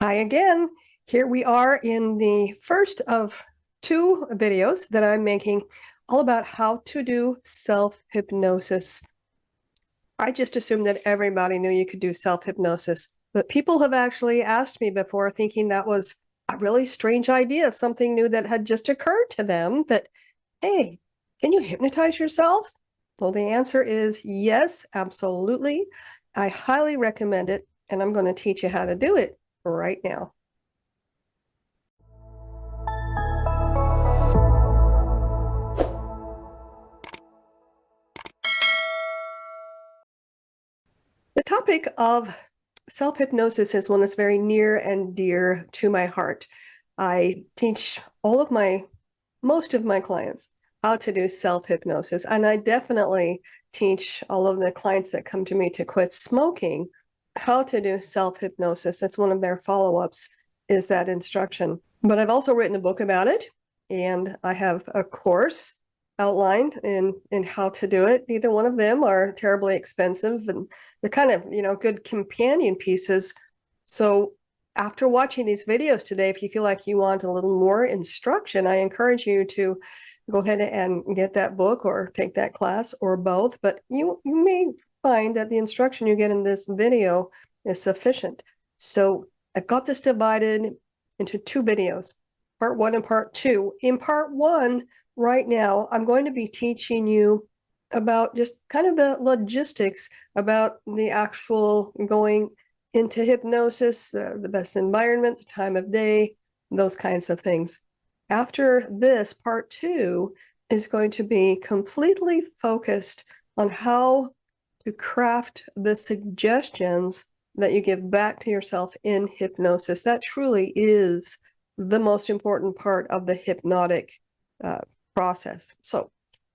Hi again. Here we are in the first of two videos that I'm making all about how to do self-hypnosis. I just assumed that everybody knew you could do self-hypnosis, but people have actually asked me before thinking that was a really strange idea, something new that had just occurred to them that, hey, can you hypnotize yourself? Well, the answer is yes, absolutely. I highly recommend it, and I'm going to teach you how to do it right now. The topic of self-hypnosis is one that's very near and dear to my heart. I teach most of my clients how to do self-hypnosis, and I definitely teach all of the clients that come to me to quit smoking how to do self-hypnosis. That's one of their follow-ups, is that instruction. But I've also written a book about it, and I have a course outlined in how to do it. Neither one of them are terribly expensive, and they're kind of, good companion pieces. So after watching these videos today, if you feel like you want a little more instruction, I encourage you to go ahead and get that book or take that class or both. But you may find that the instruction you get in this video is sufficient. So I've got this divided into two videos, part one and part two. In part one, right now, I'm going to be teaching you about just kind of the logistics about the actual going into hypnosis, the best environment, the time of day, those kinds of things. After this, part two is going to be completely focused on how to craft the suggestions that you give back to yourself in hypnosis. That truly is the most important part of the hypnotic process. So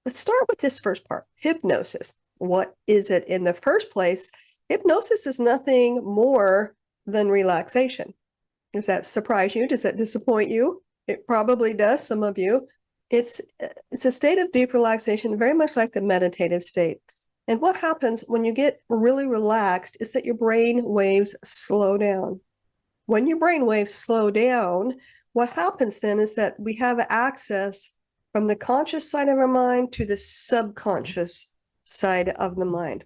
let's start with this first part, hypnosis. What is it in the first place? Hypnosis is nothing more than relaxation. Does that surprise you? Does that disappoint you? It probably does, some of you. It's a state of deep relaxation, very much like the meditative state. And what happens when you get really relaxed is that your brain waves slow down. When your brain waves slow down, what happens then is that we have access from the conscious side of our mind to the subconscious side of the mind.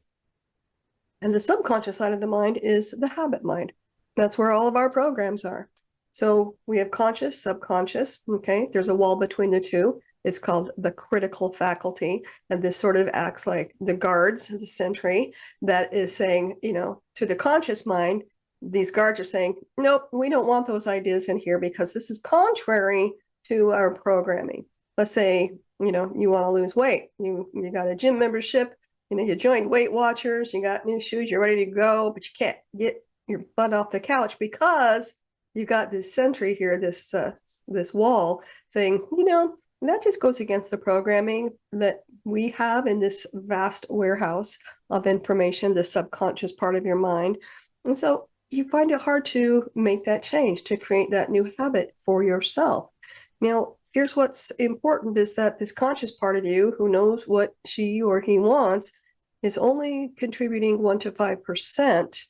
And the subconscious side of the mind is the habit mind. That's where all of our programs are. So we have conscious, subconscious, okay? There's a wall between the two. It's called the critical faculty. And this sort of acts like the guards, the sentry, that is saying, to the conscious mind, these guards are saying, nope, we don't want those ideas in here because this is contrary to our programming. Let's say, you want to lose weight. You got a gym membership, you joined Weight Watchers, you got new shoes, you're ready to go, but you can't get your butt off the couch because you got this sentry here, this wall saying, that just goes against the programming that we have in this vast warehouse of information, the subconscious part of your mind. And so you find it hard to make that change, to create that new habit for yourself. Now, here's what's important is that this conscious part of you who knows what she or he wants is only contributing 1 to 5%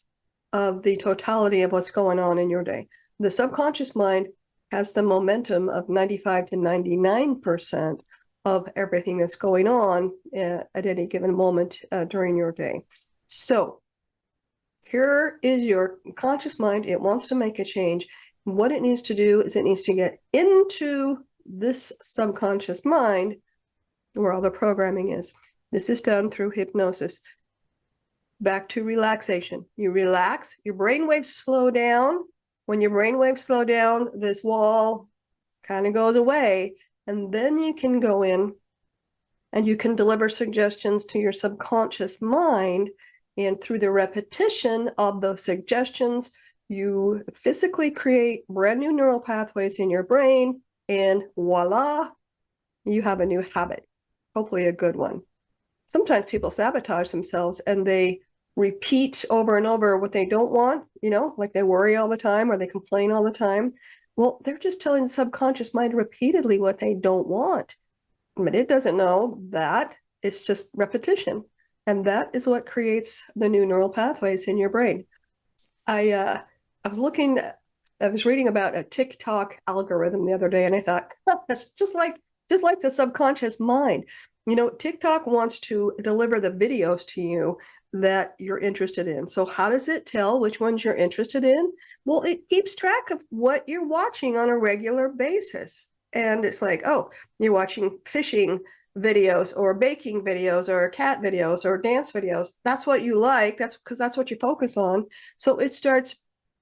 of the totality of what's going on in your day. The subconscious mind has the momentum of 95 to 99% of everything that's going on at any given moment during your day. So here is your conscious mind. It wants to make a change. What it needs to do is it needs to get into this subconscious mind where all the programming is. This is done through hypnosis. Back to relaxation. You relax, your brain waves slow down. When your brain waves slow down, this wall kind of goes away, and then you can go in and you can deliver suggestions to your subconscious mind. And through the repetition of those suggestions, you physically create brand new neural pathways in your brain, and voila, you have a new habit, hopefully a good one. Sometimes people sabotage themselves and they repeat over and over what they don't want, like they worry all the time or they complain all the time. Well, they're just telling the subconscious mind repeatedly what they don't want. But it doesn't know that. It's just repetition. And that is what creates the new neural pathways in your brain. I was looking I was reading about a TickTock algorithm the other day, and I thought, that's just like the subconscious mind. You know, TikTok wants to deliver the videos to you that you're interested in. So how does it tell which ones you're interested in? Well, it keeps track of what you're watching on a regular basis. And it's like, oh, you're watching fishing videos or baking videos or cat videos or dance videos. That's what you like. That's because that's what you focus on. So it starts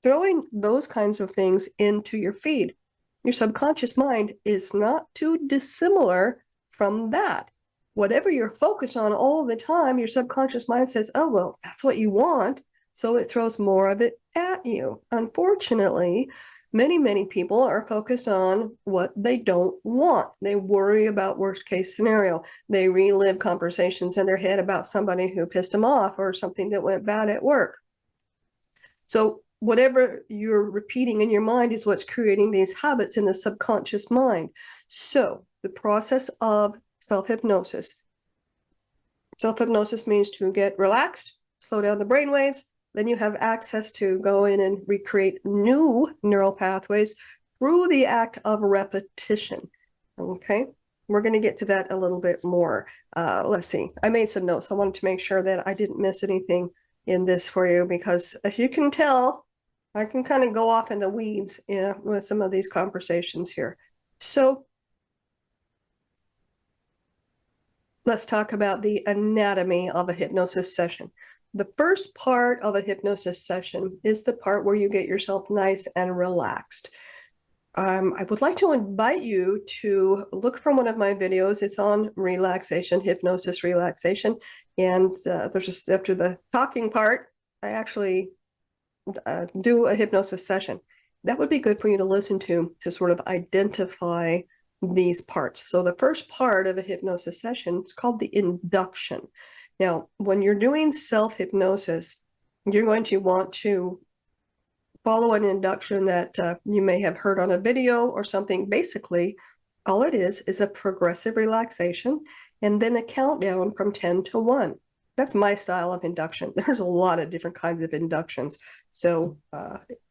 throwing those kinds of things into your feed. Your subconscious mind is not too dissimilar from that. Whatever you're focused on all the time, your subconscious mind says, oh, well, that's what you want. So it throws more of it at you. Unfortunately, many people are focused on what they don't want. They worry about worst case scenario. They relive conversations in their head about somebody who pissed them off or something that went bad at work. So whatever you're repeating in your mind is what's creating these habits in the subconscious mind. So the process of self-hypnosis. Self-hypnosis means to get relaxed, slow down the brain waves, then you have access to go in and recreate new neural pathways through the act of repetition. Okay, we're going to get to that a little bit more. Let's see, I made some notes. I wanted to make sure that I didn't miss anything in this for you, because as you can tell, I can kind of go off in the weeds with some of these conversations here. So let's talk about the anatomy of a hypnosis session. The first part of a hypnosis session is the part where you get yourself nice and relaxed. I would like to invite you to look for one of my videos. It's on relaxation, hypnosis relaxation. And there's just after the talking part, I actually do a hypnosis session. That would be good for you to listen to sort of identify these parts. So the first part of a hypnosis session is called the induction. Now, when you're doing self-hypnosis, you're going to want to follow an induction that you may have heard on a video or something. Basically, all it is a progressive relaxation and then a countdown from 10 to 1. That's my style of induction. There's a lot of different kinds of inductions. So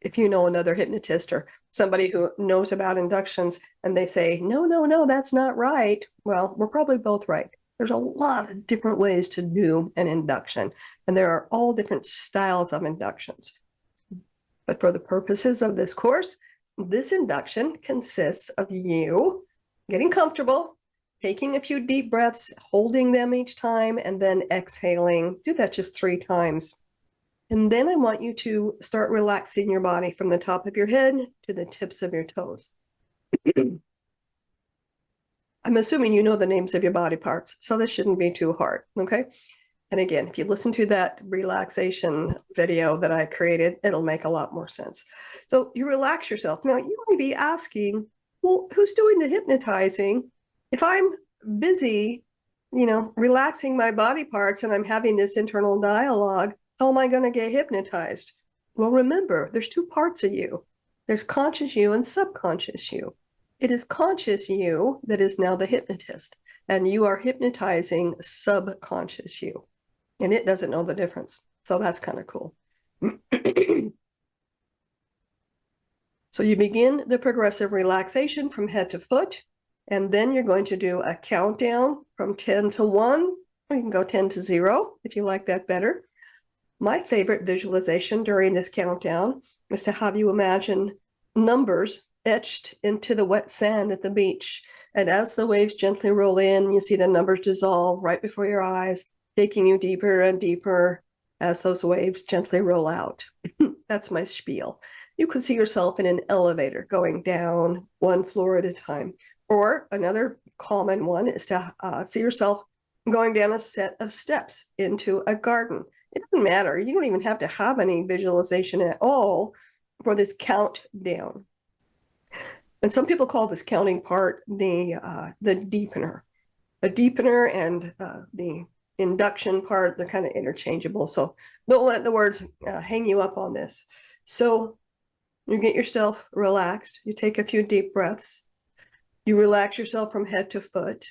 if you know another hypnotist or somebody who knows about inductions and they say, no, that's not right, well, we're probably both right. There's a lot of different ways to do an induction, and there are all different styles of inductions. But for the purposes of this course, this induction consists of you getting comfortable, taking a few deep breaths, holding them each time, and then exhaling. Do that just 3 times. And then I want you to start relaxing your body from the top of your head to the tips of your toes. I'm assuming you know the names of your body parts, so this shouldn't be too hard, okay? And again, if you listen to that relaxation video that I created, it'll make a lot more sense. So you relax yourself. Now, you may be asking, well, who's doing the hypnotizing? If I'm busy, relaxing my body parts and I'm having this internal dialogue, how am I going to get hypnotized? Well, remember, there's 2 parts of you. There's conscious you and subconscious you. It is conscious you that is now the hypnotist, and you are hypnotizing subconscious you, and it doesn't know the difference. So that's kind of cool. So you begin the progressive relaxation from head to foot, and then you're going to do a countdown from 10 to 1, or you can go 10 to 0 if you like that better. My favorite visualization during this countdown is to have you imagine numbers etched into the wet sand at the beach. And as the waves gently roll in, you see the numbers dissolve right before your eyes, taking you deeper and deeper as those waves gently roll out. That's my spiel. You could see yourself in an elevator going down 1 floor at a time. Or another common one is to see yourself going down a set of steps into a garden. It doesn't matter. You don't even have to have any visualization at all for this countdown. And some people call this counting part the deepener. The deepener and the induction part, they're kind of interchangeable. So don't let the words hang you up on this. So you get yourself relaxed. You take a few deep breaths. You relax yourself from head to foot.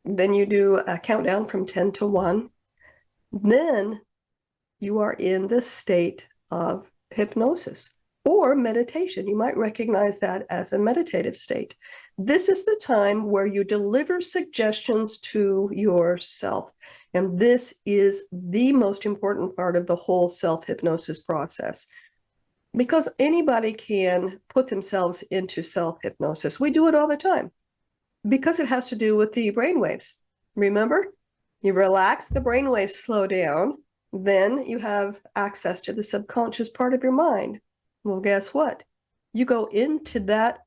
Then you do a countdown from 10 to 1. Then you are in the state of hypnosis. or meditation. You might recognize that as a meditative state. This is the time where you deliver suggestions to yourself. And this is the most important part of the whole self-hypnosis process, because anybody can put themselves into self-hypnosis. We do it all the time because it has to do with the brainwaves. Remember, you relax, the brainwaves slow down, then you have access to the subconscious part of your mind. Well, guess what? You go into that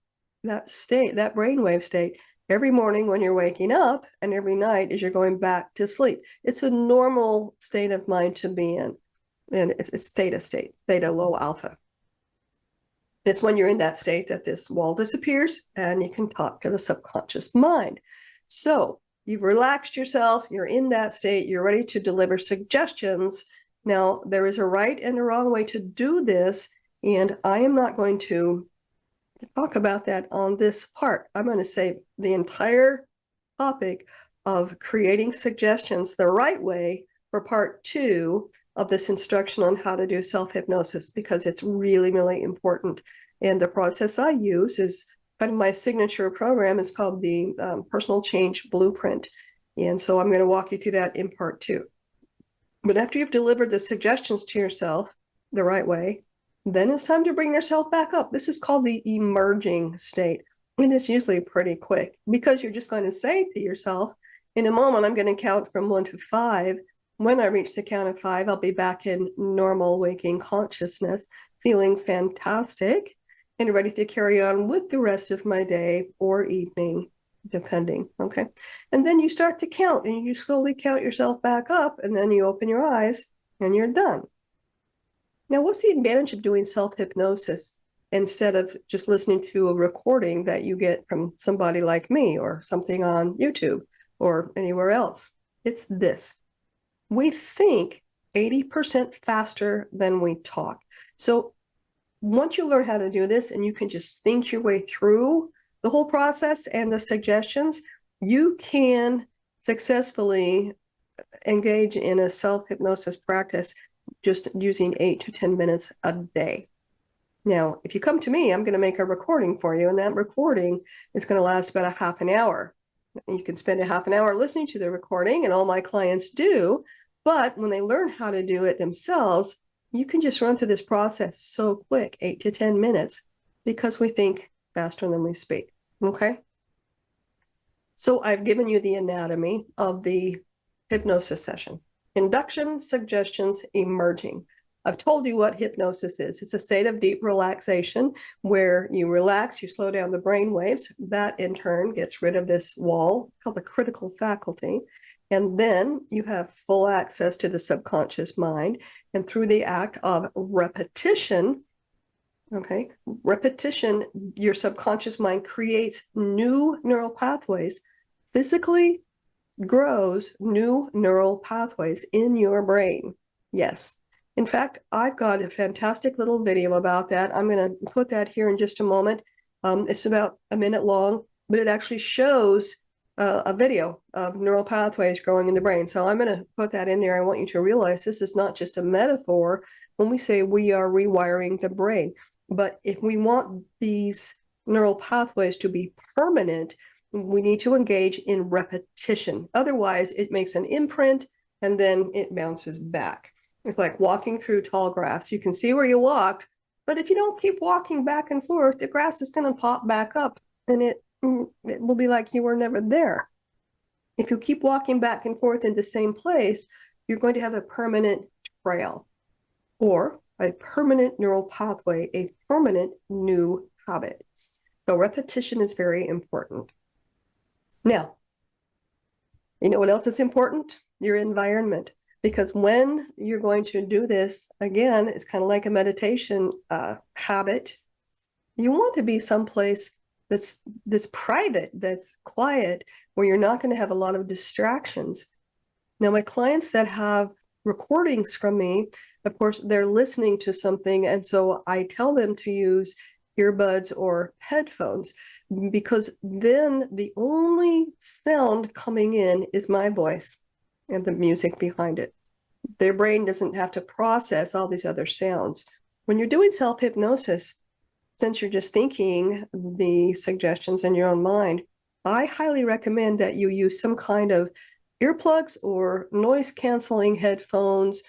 state, that brainwave state, every morning when you're waking up, and every night as you're going back to sleep. It's a normal state of mind to be in. And it's theta state, theta low alpha. It's when you're in that state that this wall disappears and you can talk to the subconscious mind. So you've relaxed yourself, you're in that state, you're ready to deliver suggestions. Now, there is a right and a wrong way to do this, and I am not going to talk about that on this part. I'm going to save the entire topic of creating suggestions the right way for part 2 of this instruction on how to do self-hypnosis, because it's really, really important. And the process I use is kind of my signature program. Is called the Personal Change Blueprint. And so I'm going to walk you through that in part 2. But after you've delivered the suggestions to yourself the right way, then it's time to bring yourself back up. This is called the emerging state. And it's usually pretty quick, because you're just going to say to yourself, in a moment, I'm going to count from 1 to 5. When I reach the count of 5, I'll be back in normal waking consciousness, feeling fantastic and ready to carry on with the rest of my day or evening, depending. Okay. And then you start to count, and you slowly count yourself back up, and then you open your eyes and you're done. Now, what's the advantage of doing self-hypnosis instead of just listening to a recording that you get from somebody like me or something on YouTube or anywhere else? It's this. We think 80% faster than we talk. So once you learn how to do this and you can just think your way through the whole process and the suggestions, you can successfully engage in a self-hypnosis practice just using 8 to 10 minutes a day. Now, if you come to me, I'm going to make a recording for you, and that recording is going to last about a half an hour. You can spend a half an hour listening to the recording, and all my clients do, but when they learn how to do it themselves, you can just run through this process so quick, 8 to 10 minutes, because we think faster than we speak, okay? So I've given you the anatomy of the hypnosis session. Induction, suggestions, emerging. I've told you what hypnosis is. It's a state of deep relaxation where you relax, you slow down the brain waves. That in turn gets rid of this wall called the critical faculty. And then you have full access to the subconscious mind. And through the act of repetition, okay, repetition, your subconscious mind creates new neural pathways, physically grows new neural pathways in your brain. Yes. In fact, I've got a fantastic little video about that. I'm going to put that here in just a moment. It's about a minute long, but it actually shows a video of neural pathways growing in the brain. So I'm going to put that in there. I want you to realize this is not just a metaphor when we say we are rewiring the brain. But if we want these neural pathways to be permanent, we need to engage in repetition. Otherwise, it makes an imprint and then it bounces back. It's like walking through tall grass. You can see where you walked, but if you don't keep walking back and forth, the grass is going to pop back up, and it will be like you were never there. If you keep walking back and forth in the same place, you're going to have a permanent trail or a permanent neural pathway, a permanent new habit. So repetition is very important. Now, you know what else is important? Your environment. Because when you're going to do this, again, it's kind of like a meditation habit. You want to be someplace that's private, that's quiet, where you're not going to have a lot of distractions. Now, my clients that have recordings from me, of course, they're listening to something, and so I tell them to use earbuds or headphones, because then the only sound coming in is my voice and the music behind it. Their brain doesn't have to process all these other sounds. When you're doing self-hypnosis, since you're just thinking the suggestions in your own mind, I highly recommend that you use some kind of earplugs or noise canceling headphones,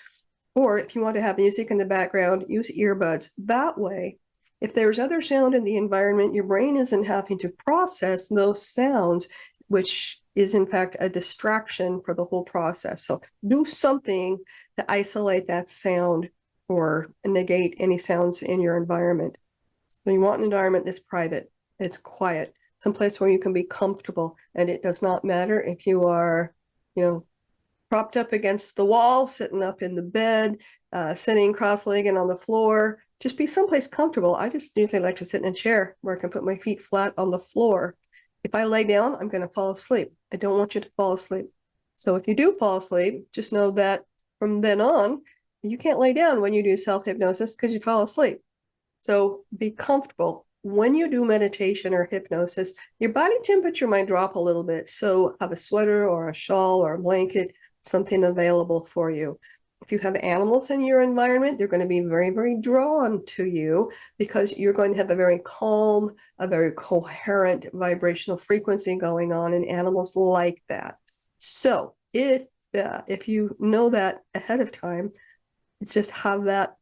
or if you want to have music in the background, use earbuds. That way, if there's other sound in the environment, your brain isn't having to process those sounds, which is in fact a distraction for the whole process. So do something to isolate that sound or negate any sounds in your environment. So you want an environment that's private, it's quiet, someplace where you can be comfortable. And it does not matter if you are, propped up against the wall, sitting up in the bed, sitting cross-legged on the floor. Just be someplace comfortable. I just usually like to sit in a chair where I can put my feet flat on the floor. If I lay down, I'm going to fall asleep. I don't want you to fall asleep. So if you do fall asleep, just know that from then on, you can't lay down when you do self-hypnosis because you fall asleep. So be comfortable. When you do meditation or hypnosis, your body temperature might drop a little bit. So have a sweater or a shawl or a blanket, something available for you. If you have animals in your environment, they're going to be very, very drawn to you because you're going to have a very calm, a very coherent vibrational frequency going on, and animals like that. So if you know that ahead of time, just have that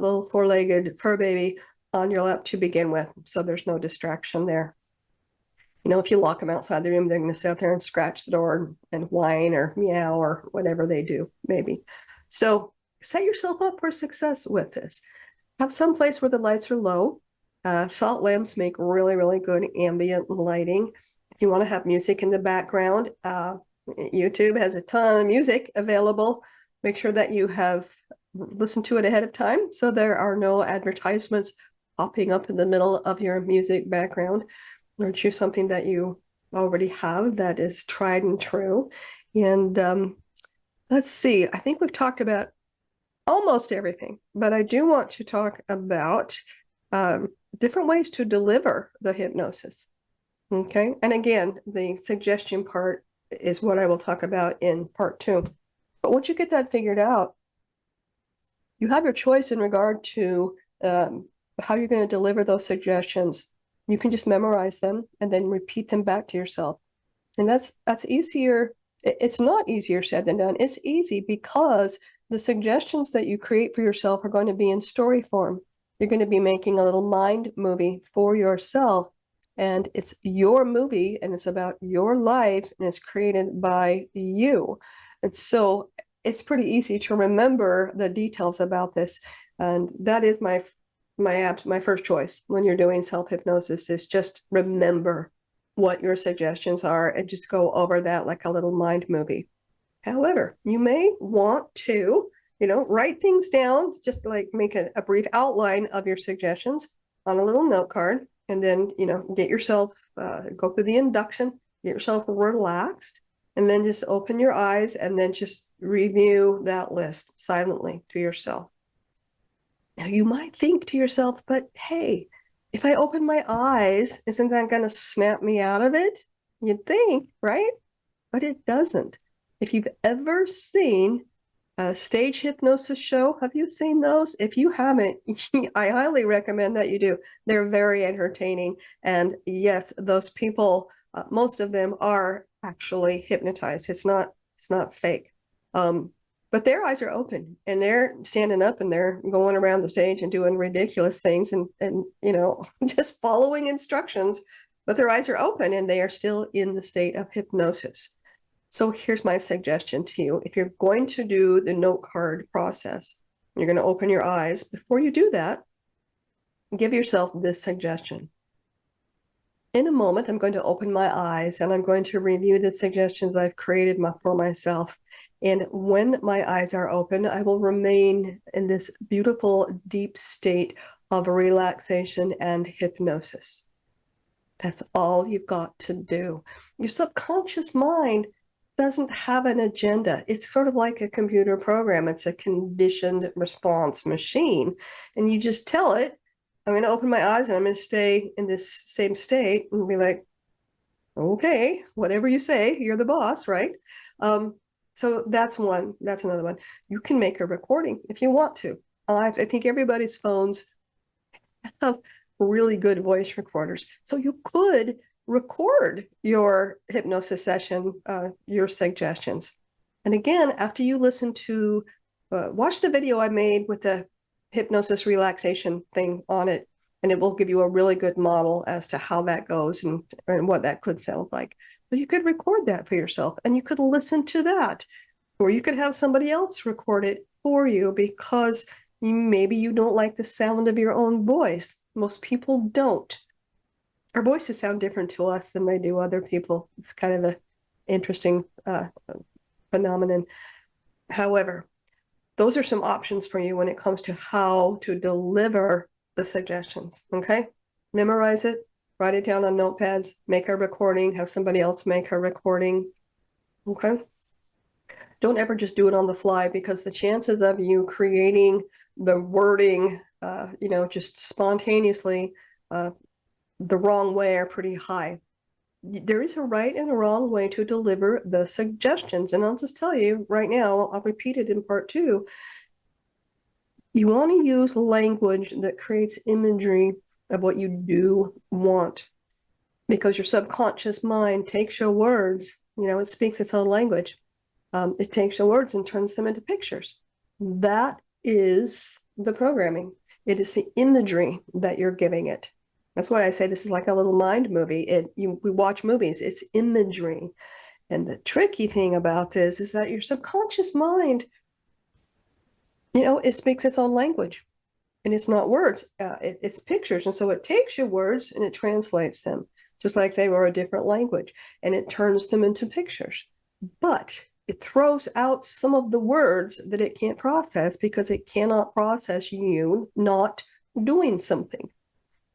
little four-legged fur baby on your lap to begin with, so there's no distraction there. If you lock them outside the room, they're going to sit out there and scratch the door and whine or meow or whatever they do, maybe. So set yourself up for success with this. Have some place where the lights are low. Salt lamps make really, really good ambient lighting. If you want to have music in the background, YouTube has a ton of music available. Make sure that you have listened to it ahead of time so there are no advertisements popping up in the middle of your music background, or choose something that you already have that is tried and true. And let's see, I think we've talked about almost everything, but I do want to talk about different ways to deliver the hypnosis. Okay, and again, the suggestion part is what I will talk about in part 2. But once you get that figured out, you have your choice in regard to how you're going to deliver those suggestions. You can just memorize them and then repeat them back to yourself. And that's easier. It's not easier said than done. It's easy because the suggestions that you create for yourself are going to be in story form. You're going to be making a little mind movie for yourself. And it's your movie and it's about your life and it's created by you. And so it's pretty easy to remember the details about this. And that is my first choice when you're doing self-hypnosis, is just remember what your suggestions are and just go over that like a little mind movie. However, you may want to, write things down, just like make a brief outline of your suggestions on a little note card, and then, get yourself, go through the induction, get yourself relaxed, and then just open your eyes and then just review that list silently to yourself. Now, you might think to yourself, but hey, if I open my eyes, isn't that going to snap me out of it? You'd think, right? But it doesn't. If you've ever seen a stage hypnosis show, have you seen those? If you haven't, I highly recommend that you do. They're very entertaining. And yet those people, most of them are actually hypnotized. It's not fake. But their eyes are open and they're standing up and they're going around the stage and doing ridiculous things and just following instructions, but their eyes are open and they are still in the state of hypnosis. So here's my suggestion to you. If you're going to do the note card process, you're going to open your eyes. Before you do that, give yourself this suggestion. In a moment, I'm going to open my eyes and I'm going to review the suggestions I've created for myself. And when my eyes are open, I will remain in this beautiful, deep state of relaxation and hypnosis. That's all you've got to do. Your subconscious mind doesn't have an agenda. It's sort of like a computer program. It's a conditioned response machine. And you just tell it, I'm going to open my eyes and I'm going to stay in this same state and be like, okay, whatever you say, you're the boss, right? So that's one. That's another one. You can make a recording if you want to. I think everybody's phones have really good voice recorders. So you could record your hypnosis session, your suggestions. And again, after you listen to, watch the video I made with the hypnosis relaxation thing on it, and it will give you a really good model as to how that goes and what that could sound like. So you could record that for yourself, and you could listen to that, or you could have somebody else record it for you because maybe you don't like the sound of your own voice. Most people don't. Our voices sound different to us than they do other people. It's kind of an interesting phenomenon. However, those are some options for you when it comes to how to deliver the suggestions, okay? Memorize it, write it down on notepads, make a recording, have somebody else make a recording, okay? Don't ever just do it on the fly, because the chances of you creating the wording, just spontaneously the wrong way are pretty high. There is a right and a wrong way to deliver the suggestions. And I'll just tell you right now, I'll repeat it in part 2. You want to use language that creates imagery of what you do want, because your subconscious mind takes your words, it speaks its own language. It takes your words and turns them into pictures. That is the programming. It is the imagery that you're giving it. That's why I say this is like a little mind movie. We watch movies, it's imagery. And the tricky thing about this is that your subconscious mind, it speaks its own language. And it's not words, it's pictures. And so it takes your words and it translates them, just like they were a different language. And it turns them into pictures. But it throws out some of the words that it can't process, because it cannot process you not doing something.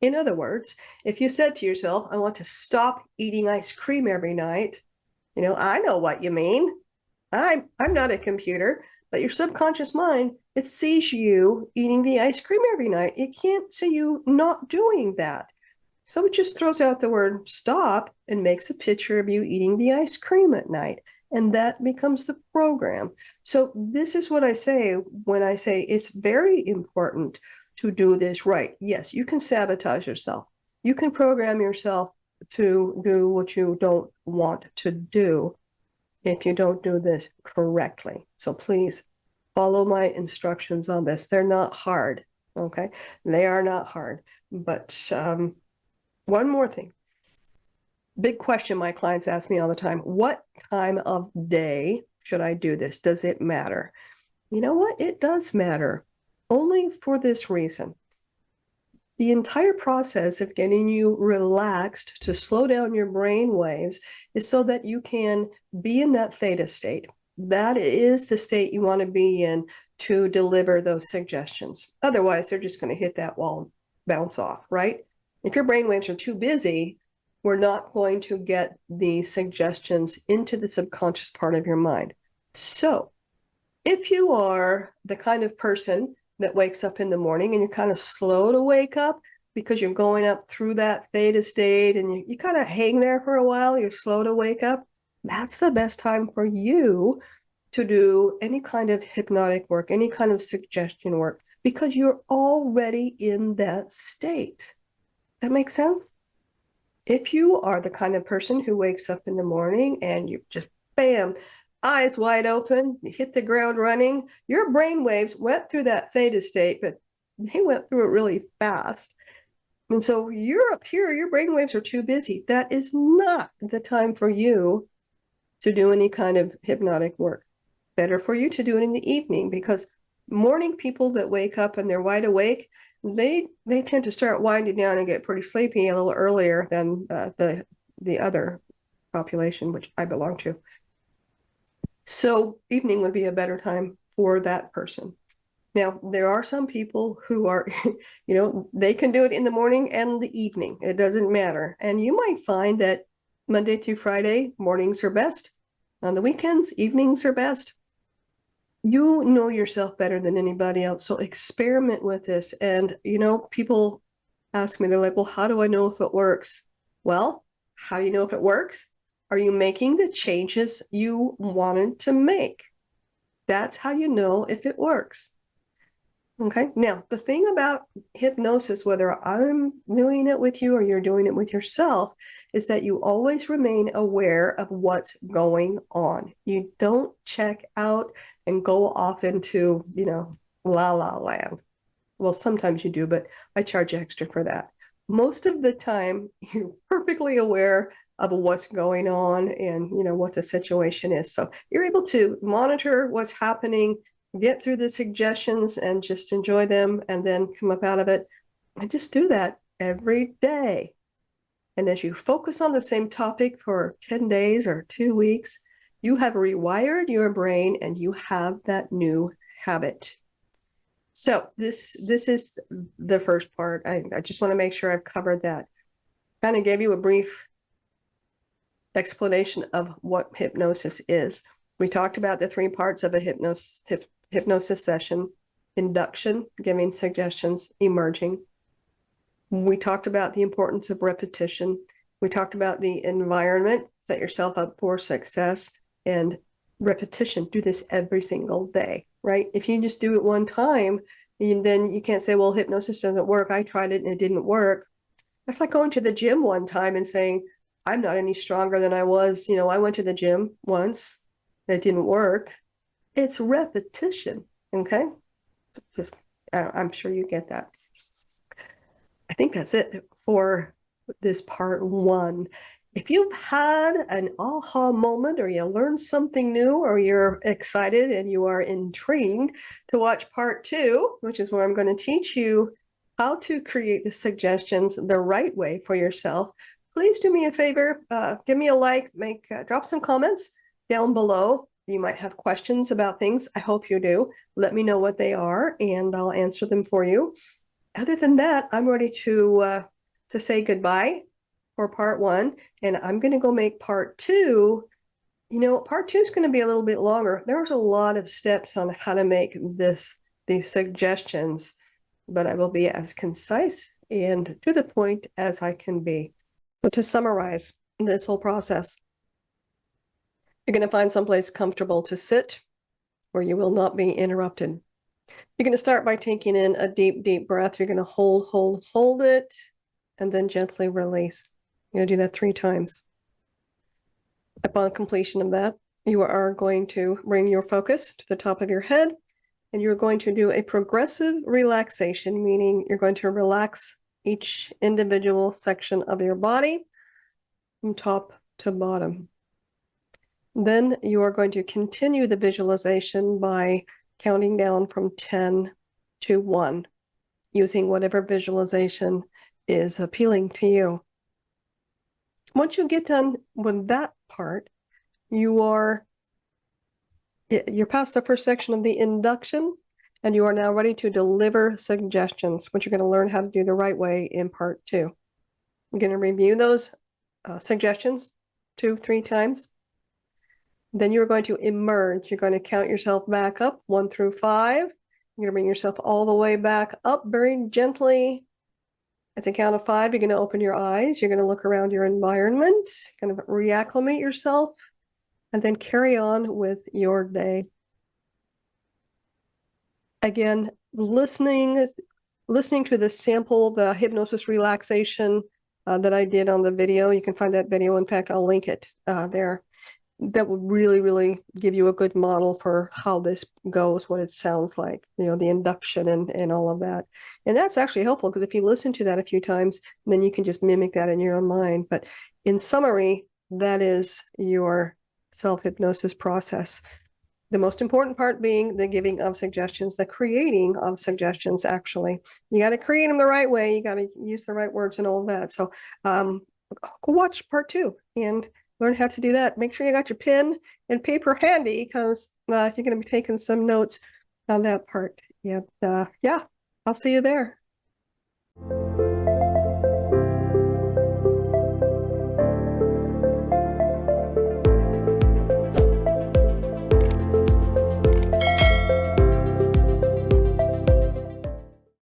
In other words, if you said to yourself, I want to stop eating ice cream every night, I know what you mean. I'm not a computer, but your subconscious mind, it sees you eating the ice cream every night. It can't see you not doing that. So it just throws out the word stop and makes a picture of you eating the ice cream at night. And that becomes the program. So this is what I say when I say it's very important to do this right. Yes, you can sabotage yourself. You can program yourself to do what you don't want to do if you don't do this correctly. So please follow my instructions on this. They're not hard, okay? They are not hard. But one more thing. Big question my clients ask me all the time: what time of day should I do this? Does it matter? You know what? It does matter, only for this reason. The entire process of getting you relaxed to slow down your brain waves is so that you can be in that theta state. That is the state you want to be in to deliver those suggestions. Otherwise, they're just going to hit that wall and bounce off, right? If your brain waves are too busy, we're not going to get the suggestions into the subconscious part of your mind. So if you are the kind of person that wakes up in the morning and you're kind of slow to wake up because you're going up through that theta state and you kind of hang there for a while, you're slow to wake up, that's the best time for you to do any kind of hypnotic work, any kind of suggestion work, because you're already in that state. That makes sense? If you are the kind of person who wakes up in the morning and you just, bam, eyes wide open, you hit the ground running, your brain waves went through that theta state, but they went through it really fast. And so you're up here, your brain waves are too busy. That is not the time for you to do any kind of hypnotic work. Better for you to do it in the evening, because morning people that wake up and they're wide awake, they tend to start winding down and get pretty sleepy a little earlier than the other population, which I belong to. So evening would be a better time for that person. Now, there are some people who are, they can do it in the morning and the evening. It doesn't matter. And you might find that Monday through Friday, mornings are best. On the weekends, evenings are best. You know yourself better than anybody else, so experiment with this. And, people ask me, they're like, well, how do I know if it works? Well, how do you know if it works? Are you making the changes you wanted to make? That's how you know if it works. Okay. Now, the thing about hypnosis, whether I'm doing it with you or you're doing it with yourself, is that you always remain aware of what's going on. You don't check out and go off into, la la land. Well, sometimes you do, but I charge extra for that. Most of the time, you're perfectly aware of what's going on and what the situation is. So you're able to monitor what's happening, get through the suggestions and just enjoy them and then come up out of it. I just do that every day. And as you focus on the same topic for 10 days or 2 weeks, you have rewired your brain and you have that new habit. So this is the first part. I just want to make sure I've covered that. Kind of gave you a brief explanation of what hypnosis is. We talked about the 3 parts of a hypnosis session: induction, giving suggestions, emerging. We talked about the importance of repetition. We talked about the environment, set yourself up for success, and repetition. Do this every single day, right? If you just do it one time, then you can't say, well, hypnosis doesn't work. I tried it and it didn't work. That's like going to the gym one time and saying, I'm not any stronger than I was. I went to the gym once. It didn't work. It's repetition, okay? Just, I'm sure you get that. I think that's it for this part 1. If you've had an aha moment or you learned something new or you're excited and you are intrigued to watch part 2, which is where I'm going to teach you how to create the suggestions the right way for yourself, please do me a favor, give me a like, drop some comments down below. You might have questions about things. I hope you do. Let me know what they are and I'll answer them for you. Other than that, I'm ready to say goodbye for part 1, and I'm going to go make part 2. Part 2 is going to be a little bit longer. There's a lot of steps on how to make these suggestions, but I will be as concise and to the point as I can be. So to summarize this whole process, you're going to find someplace comfortable to sit where you will not be interrupted. You're going to start by taking in a deep, deep breath. You're going to hold it, and then gently release. You're going to do that 3 times. Upon completion of that, you are going to bring your focus to the top of your head, and you're going to do a progressive relaxation, meaning you're going to relax each individual section of your body from top to bottom. Then you are going to continue the visualization by counting down from 10 to 1, using whatever visualization is appealing to you. Once you get done with that part, you're past the first section of the induction, and you are now ready to deliver suggestions, which you're going to learn how to do the right way in part 2. You're going to review those suggestions 2-3 times. Then you're going to emerge. You're going to count yourself back up 1 through 5. You're going to bring yourself all the way back up very gently. At the count of 5, you're going to open your eyes. You're going to look around your environment, kind of reacclimate yourself, and then carry on with your day. Again, listening to the sample, the hypnosis relaxation that I did on the video. You can find that video. In fact, I'll link it there. That will really, really give you a good model for how this goes, what it sounds like, the induction and all of that. And that's actually helpful because if you listen to that a few times, then you can just mimic that in your own mind. But in summary, that is your self-hypnosis process. The most important part being the giving of suggestions, the creating of suggestions, actually. You got to create them the right way. You got to use the right words and all of that. So go watch part 2 and learn how to do that. Make sure you got your pen and paper handy because you're going to be taking some notes on that part. And yeah, I'll see you there.